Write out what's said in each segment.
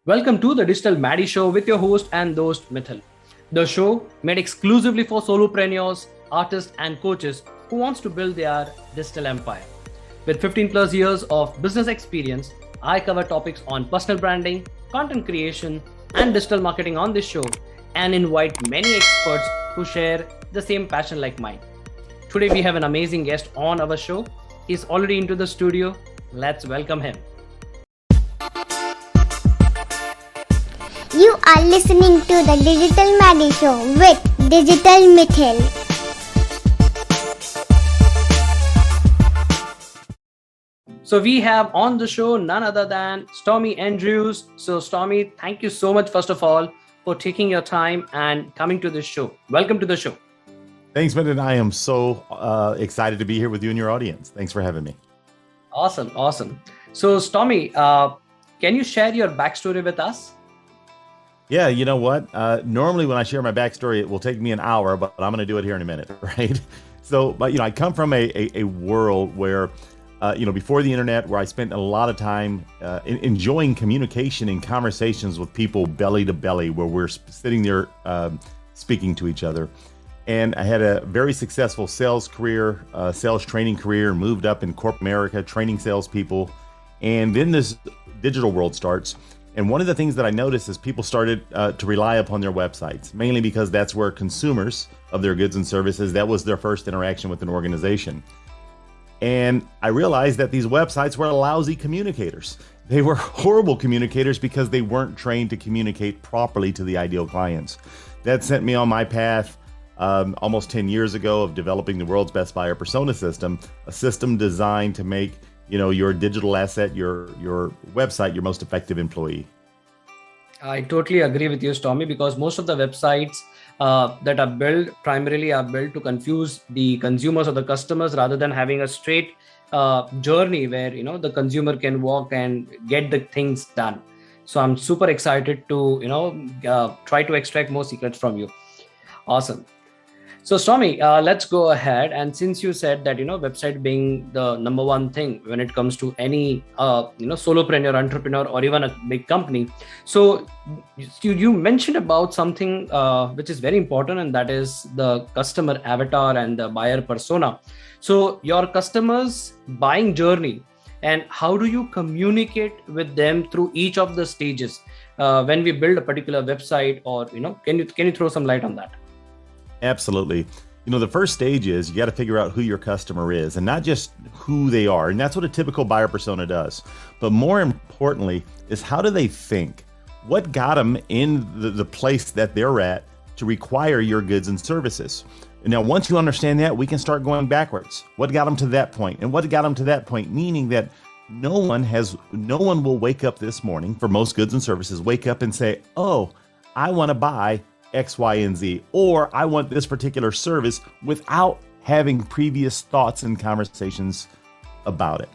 Welcome to the Digital Maddie Show with your host and host Mitthyl. The show made exclusively for solopreneurs, artists, and coaches who wants to build their digital empire. With 15 plus years of business experience, I cover topics on personal branding, content creation, and digital marketing on this show, and invite many experts who share the same passion like mine. Today we have an amazing guest on our show. He's already into the studio. Let's welcome him. You are listening to the Digital Maddie Show with Digital Mitthyl. So we have on the show none other than Stormie Andrews. So Stormie, thank you so much, first of all, for taking your time and coming to this show. Welcome to the show. Thanks, Mitthyl. I am so excited to be here with you and your audience. Thanks for having me. Awesome. So Stormie, can you share your backstory with us? Yeah, you know what? Normally when I share my backstory, it will take me an hour, but I'm going to do it here in a minute, right? So, but I come from a world where, before the internet, where I spent a lot of time enjoying communication and conversations with people belly to belly, where we're sitting there speaking to each other. And I had a very successful sales career, sales training career, moved up in corporate America, training salespeople. And then this digital world starts. And one of the things that I noticed is people started to rely upon their websites, mainly because that's where consumers of their goods and services, that was their first interaction with an organization. And I realized that these websites were lousy communicators. They were horrible communicators because they weren't trained to communicate properly to the ideal clients. That sent me on my path almost 10 years ago of developing the world's best buyer persona system, a system designed to make your digital asset, your website, your most effective employee. I totally agree with you, Stormie, because most of the websites that are built primarily are built to confuse the consumers or the customers rather than having a straight journey where the consumer can walk and get the things done. So I'm super excited to try to extract more secrets from you. Awesome. So Stormie, let's go ahead. And since you said that, website being the number one thing when it comes to any, solopreneur, entrepreneur, or even a big company. So you mentioned about something which is very important, and that is the customer avatar and the buyer persona. So your customers' buying journey, and how do you communicate with them through each of the stages when we build a particular website, or, can you throw some light on that? Absolutely. The first stage is you got to figure out who your customer is and not just who they are. And that's what a typical buyer persona does. But more importantly is how do they think? What got them in the place that they're at to require your goods and services? And now, once you understand that, we can start going backwards. What got them to that point? And what got them to that point? Meaning that no one will wake up this morning for most goods and services, wake up and say, oh, I want to buy X, Y, and Z, or I want this particular service without having previous thoughts and conversations about it.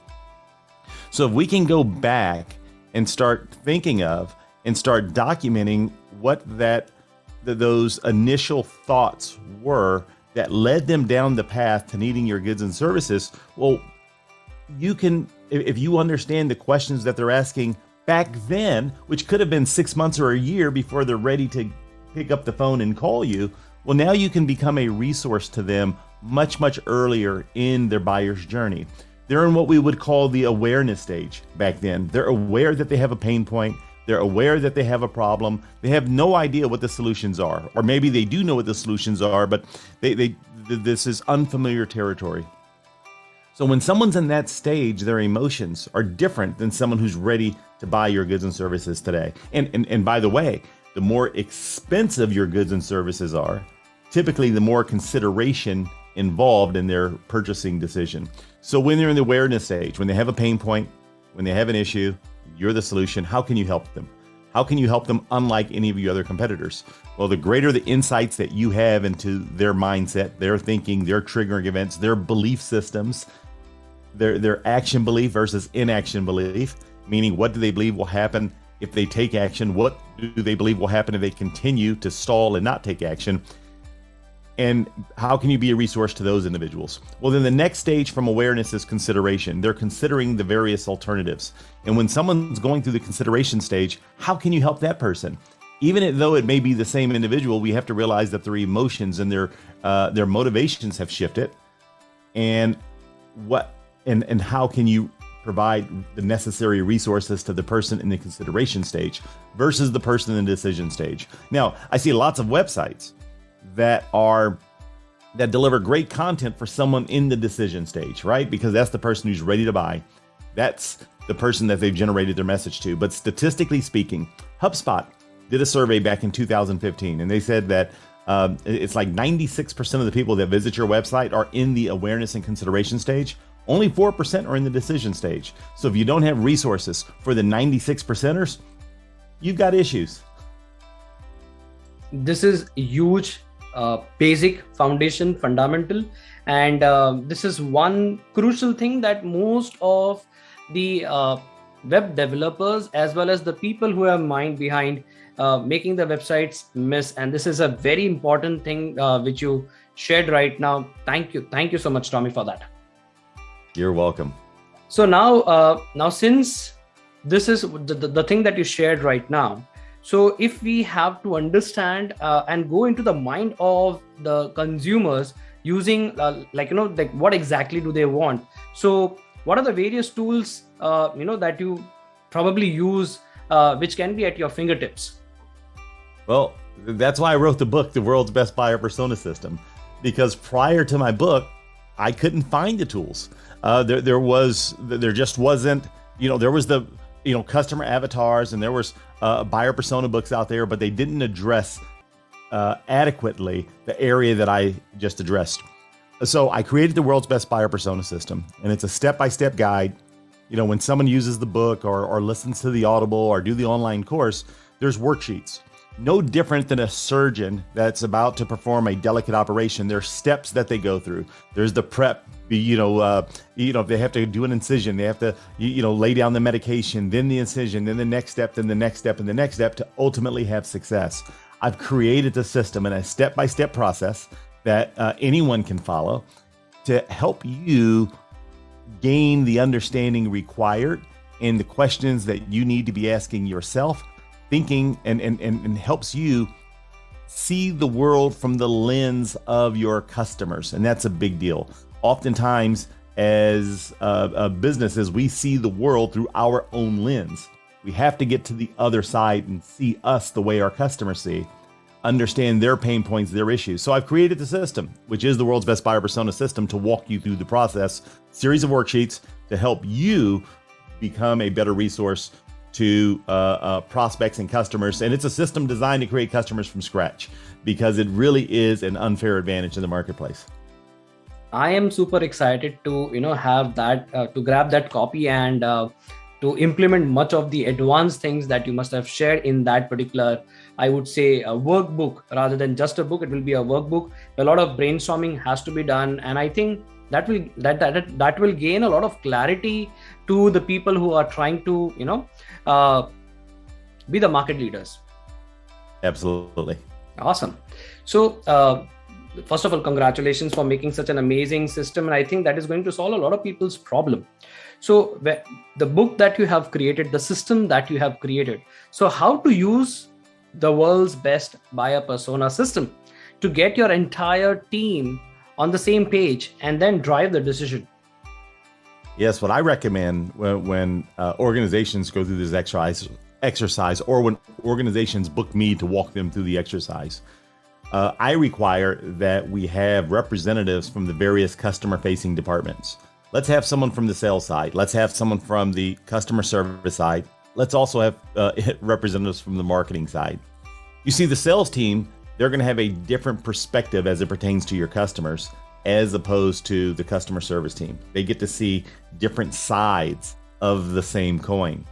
So if we can go back and start thinking of and start documenting what those initial thoughts were that led them down the path to needing your goods and services, well, you can, if you understand the questions that they're asking back then, which could have been 6 months or a year before they're ready to pick up the phone and call you, well, now you can become a resource to them much, much earlier in their buyer's journey. They're in what we would call the awareness stage back then. They're aware that they have a pain point. They're aware that they have a problem. They have no idea what the solutions are, or maybe they do know what the solutions are, but this is unfamiliar territory. So when someone's in that stage, their emotions are different than someone who's ready to buy your goods and services today. And by the way, the more expensive your goods and services are, typically the more consideration involved in their purchasing decision. So when they're in the awareness stage, when they have a pain point, when they have an issue, you're the solution. How can you help them? How can you help them unlike any of your other competitors? Well, the greater the insights that you have into their mindset, their thinking, their triggering events, their belief systems, their action belief versus inaction belief, meaning what do they believe will happen if they take action? What do they believe will happen if they continue to stall and not take action? And how can you be a resource to those individuals? Well, then the next stage from awareness is consideration. They're considering the various alternatives. And when someone's going through the consideration stage, how can you help that person? Even though it may be the same individual, we have to realize that their emotions and their motivations have shifted. And how can you provide the necessary resources to the person in the consideration stage versus the person in the decision stage? Now, I see lots of websites that deliver great content for someone in the decision stage, right? Because that's the person who's ready to buy. That's the person that they've generated their message to. But statistically speaking, HubSpot did a survey back in 2015, and they said that it's like 96% of the people that visit your website are in the awareness and consideration stage. Only 4% are in the decision stage. So if you don't have resources for the 96%ers, you've got issues. This is huge, basic, foundation, fundamental. And this is one crucial thing that most of the web developers, as well as the people who have mind behind making the websites, miss. And this is a very important thing which you shared right now. Thank you. Thank you so much, Stormie, for that. You're welcome. So now since this is the thing that you shared right now, so if we have to understand and go into the mind of the consumers using what exactly do they want? So what are the various tools that you probably use which can be at your fingertips? Well, that's why I wrote the book, The World's Best Buyer Persona System, because prior to my book, I couldn't find the tools. There just wasn't, there was the, customer avatars, and there was buyer persona books out there, but they didn't address adequately the area that I just addressed. So I created the World's Best Buyer Persona System, and it's a step-by-step guide. When someone uses the book or listens to the Audible or do the online course, there's worksheets. No different than a surgeon that's about to perform a delicate operation. There's steps that they go through. There's the prep. If they have to do an incision, they have to, lay down the medication, then the incision, then the next step, then the next step, and the next step to ultimately have success. I've created the system in a step-by-step process that anyone can follow to help you gain the understanding required and the questions that you need to be asking yourself, thinking and helps you see the world from the lens of your customers. And that's a big deal. Oftentimes, as businesses, we see the world through our own lens. We have to get to the other side and see us the way our customers see, understand their pain points, their issues. So I've created the system, which is the World's Best Buyer Persona System, to walk you through the process, series of worksheets to help you become a better resource to prospects and customers. And it's a system designed to create customers from scratch, because it really is an unfair advantage in the marketplace. I am super excited to have that to grab that copy and to implement much of the advanced things that you must have shared in that particular, I would say, a workbook rather than just a book. It will be a workbook. A lot of brainstorming has to be done, and I think that will gain a lot of clarity to the people who are trying to be the market leaders. Absolutely. Awesome. So first of all, congratulations for making such an amazing system. And I think that is going to solve a lot of people's problem. So the book that you have created, the system that you have created, so how to use the world's best buyer persona system to get your entire team on the same page and then drive the decision. Yes, what I recommend when organizations go through this exercise, or when organizations book me to walk them through the exercise, I require that we have representatives from the various customer-facing departments. Let's have someone from the sales side. Let's have someone from the customer service side. Let's also have representatives from the marketing side. You see, the sales team, they're going to have a different perspective as it pertains to your customers, as opposed to the customer service team. They get to see different sides of the same coin.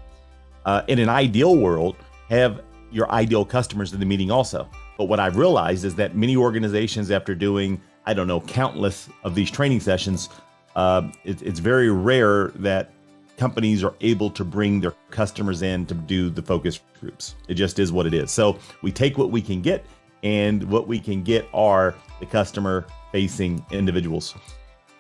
In an ideal world, have your ideal customers in the meeting also. But what I've realized is that many organizations, after doing, countless of these training sessions, it's very rare that companies are able to bring their customers in to do the focus groups. It just is what it is. So we take what we can get, and what we can get are the customer facing individuals.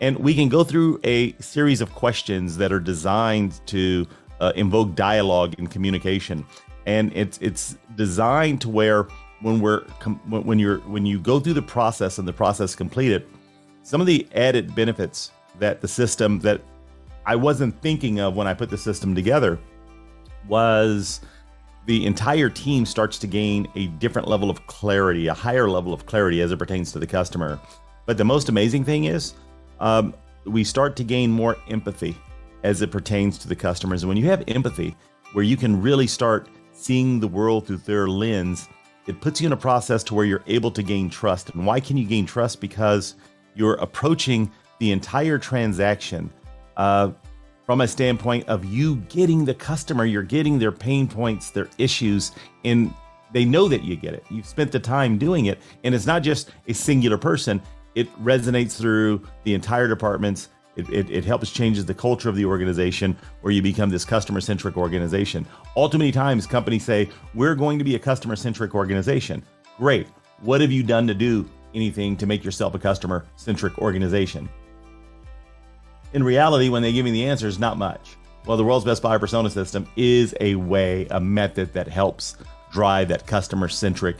And we can go through a series of questions that are designed to invoke dialogue and communication. And it's designed to where when you go through the process and the process completed, some of the added benefits that the system that I wasn't thinking of when I put the system together was the entire team starts to gain a different level of clarity, a higher level of clarity as it pertains to the customer. But the most amazing thing is we start to gain more empathy as it pertains to the customers. And when you have empathy, where you can really start seeing the world through their lens, it puts you in a process to where you're able to gain trust. And why can you gain trust? Because you're approaching the entire transaction from a standpoint of you getting the customer, you're getting their pain points, their issues, and they know that you get it. You've spent the time doing it, and it's not just a singular person. It resonates through the entire departments. It helps changes the culture of the organization, where you become this customer-centric organization. All too many times companies say, we're going to be a customer-centric organization. Great. What have you done to do anything to make yourself a customer-centric organization? In reality, when they give me the answers, not much. Well, the world's best buyer persona system is a way, a method that helps drive that customer-centric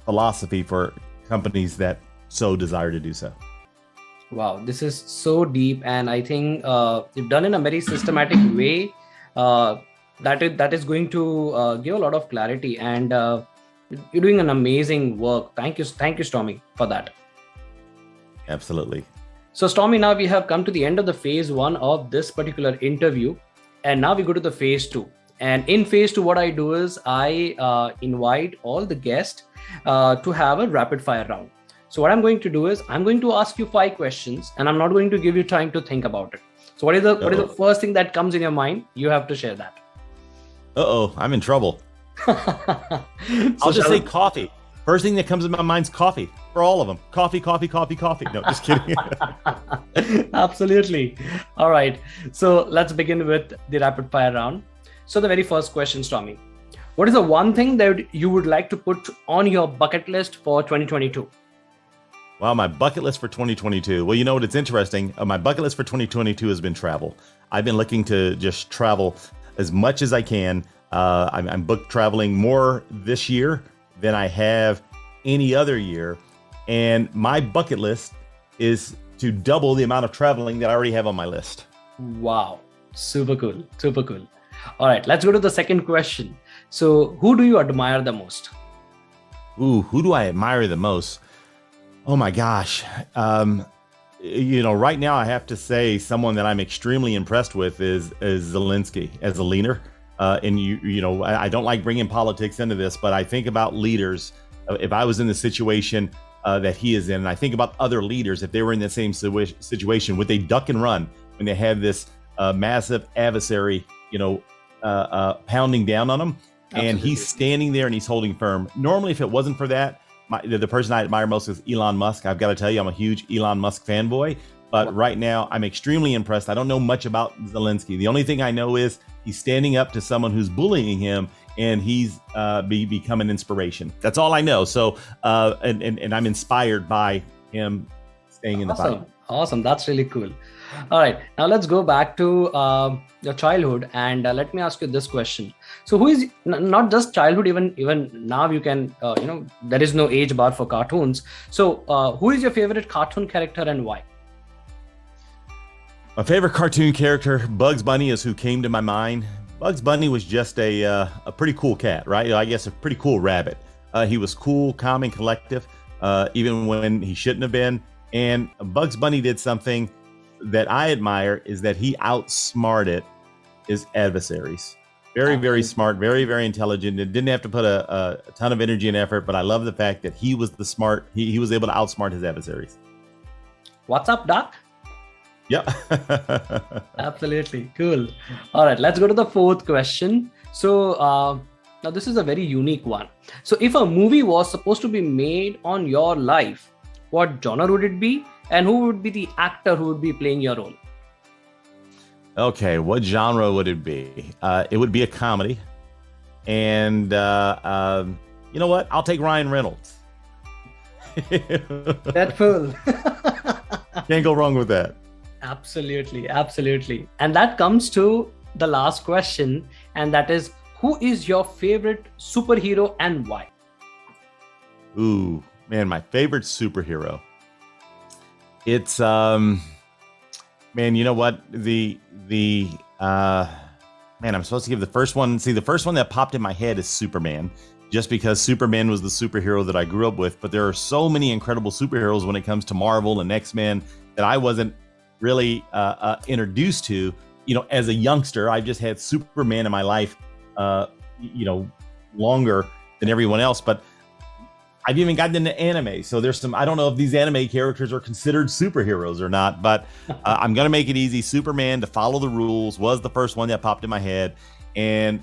philosophy for companies that so desire to do so. Wow, this is so deep, and I think you've done in a very systematic way that is going to give a lot of clarity, and you're doing an amazing work. Thank you, Stormie, for that. Absolutely. So Stormie, now we have come to the end of the phase 1 of this particular interview, and now we go to the phase 2. And in phase 2, what I do is I invite all the guests to have a rapid fire round. So what I'm going to do is I'm going to ask you 5 questions, and I'm not going to give you time to think about it. So what is the first thing that comes in your mind? You have to share that. I'm in trouble. I'll just say coffee. First thing that comes in my mind is coffee for all of them. Coffee. No, just kidding. Absolutely. All right. So let's begin with the rapid fire round. So the very first question, Stormie, what is the one thing that you would like to put on your bucket list for 2022? Wow, my bucket list for 2022. Well, you know what? It's interesting. My bucket list for 2022 has been travel. I've been looking to just travel as much as I can. I'm booked traveling more this year than I have any other year. And my bucket list is to double the amount of traveling that I already have on my list. Wow. Super cool. Super cool. All right, let's go to the second question. So who do you admire the most? Ooh, who do I admire the most? Oh my gosh. Right now I have to say someone that I'm extremely impressed with is Zelensky as a leader. And I don't like bringing politics into this, but I think about leaders. If I was in the situation that he is in, and I think about other leaders, if they were in the same situation, would they duck and run when they have this massive adversary, pounding down on them? Absolutely. And he's standing there and he's holding firm. Normally, if it wasn't for that, the person I admire most is Elon Musk. I've got to tell you, I'm a huge Elon Musk fanboy. But right now, I'm extremely impressed. I don't know much about Zelensky. The only thing I know is he's standing up to someone who's bullying him, and he's become an inspiration. That's all I know. So, and I'm inspired by him staying in the fight. Awesome. That's really cool. All right. Now let's go back to your childhood, and let me ask you this question. So who is not just childhood, even now you can, there is no age bar for cartoons. So who is your favorite cartoon character and why? My favorite cartoon character, Bugs Bunny, is who came to my mind. Bugs Bunny was just a pretty cool cat, right? I guess a pretty cool rabbit. He was cool, calm, and collective, even when he shouldn't have been. And Bugs Bunny did something that I admire, is that he outsmarted his adversaries. Very, very smart, very, very intelligent. It didn't have to put a ton of energy and effort, but I love the fact that he was he was able to outsmart his adversaries. What's up, Doc? Yep. Absolutely. Cool. All right, let's go to the fourth question. So now this is a very unique one. So if a movie was supposed to be made on your life, what genre would it be? And who would be the actor who would be playing your role? Okay, what genre would it be? It would be a comedy. And You know what? I'll take Ryan Reynolds. Deadpool. Can't go wrong with that. Absolutely, absolutely. And that comes to the last question, and that is, who is your favorite superhero and why? Ooh, man, my favorite superhero. It's man, you know what? Man, I'm supposed to give the first one. See, the first one that popped in my head is Superman, just because Superman was the superhero that I grew up with. But there are so many incredible superheroes when it comes to Marvel and X-Men that I wasn't really introduced to. You know, as a youngster, I've just had Superman in my life, longer than everyone else. But I've even gotten into anime. So there's some, I don't know if these anime characters are considered superheroes or not, but I'm going to make it easy. Superman, to follow the rules, was the first one that popped in my head. And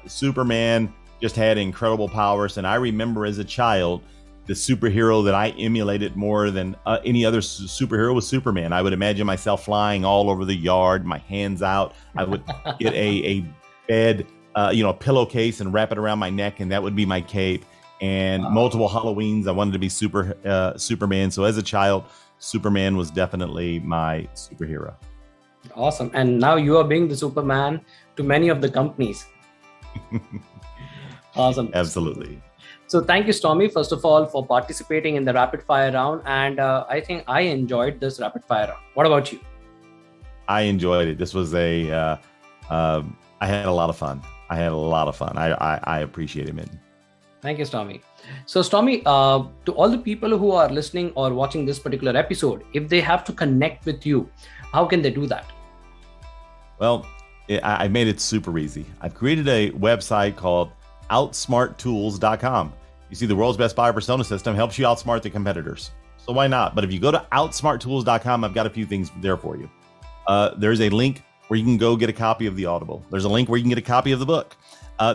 Superman just had incredible powers. And I remember as a child, the superhero that I emulated more than any other superhero was Superman. I would imagine myself flying all over the yard, my hands out. I would get a bed, a pillowcase and wrap it around my neck, and that would be my cape. And multiple Halloweens, I wanted to be Superman. So as a child, Superman was definitely my superhero. Awesome. And now you are being the Superman to many of the companies. Awesome. Absolutely. So thank you, Stormie, first of all, for participating in the rapid fire round. And I think I enjoyed this rapid fire round. What about you? I enjoyed it. This was I had a lot of fun. I appreciate it, Mitthyl. Thank you, Stormie. So Stormie, to all the people who are listening or watching this particular episode, if they have to connect with you, how can they do that? Well, I made it super easy. I've created a website called outsmarttools.com. You see, the world's best buyer persona system helps you outsmart the competitors. So why not? But if you go to outsmarttools.com, I've got a few things there for you. There's a link where you can go get a copy of the Audible. There's a link where you can get a copy of the book.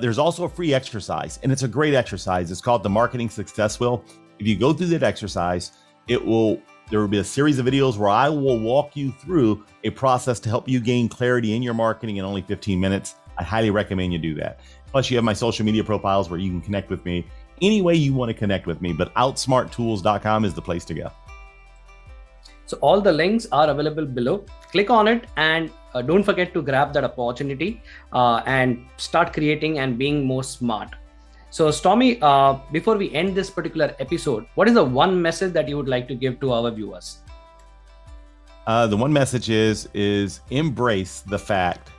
There's also a free exercise, and it's a great exercise. It's called the Marketing Success Wheel. If you go through that exercise, there will be a series of videos where I will walk you through a process to help you gain clarity in your marketing in only 15 minutes. I highly recommend you do that. Plus, you have my social media profiles where you can connect with me any way you want to connect with me, but outsmarttools.com is the place to go. So all the links are available below. Click on it, and don't forget to grab that opportunity and start creating and being more smart. So Stormie, before we end this particular episode, what is the one message that you would like to give to our viewers? The one message is embrace the fact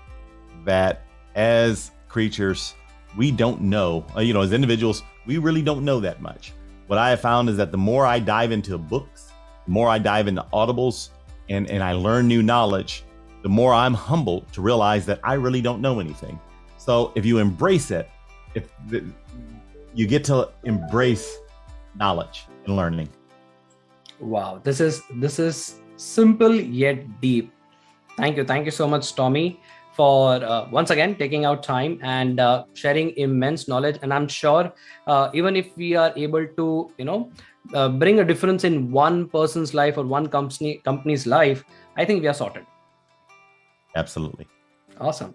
that as creatures, we don't know, as individuals, we really don't know that much. What I have found is that the more I dive into books, the more I dive into audibles, and I learn new knowledge, the more I'm humbled to realize that I really don't know anything. So if you embrace it, you get to embrace knowledge and learning. Wow, this is simple yet deep. Thank you so much, Stormie, for once again taking out time and sharing immense knowledge. And I'm sure even if we are able to bring a difference in one person's life or one company's life, I think we are sorted. Absolutely. Awesome.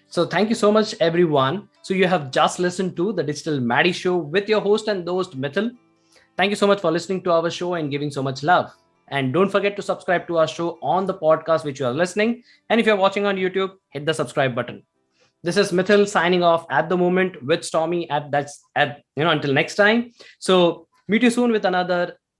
So thank you so much, everyone. So you have just listened to the Digital Maddie Show with your host and host, Mitthyl. Thank you so much for listening to our show and giving so much love. And don't forget to subscribe to our show on the podcast which you are listening. And if you're watching on YouTube, hit the subscribe button. This is Mitthyl signing off at the moment with Stormie until next time. So meet you soon with another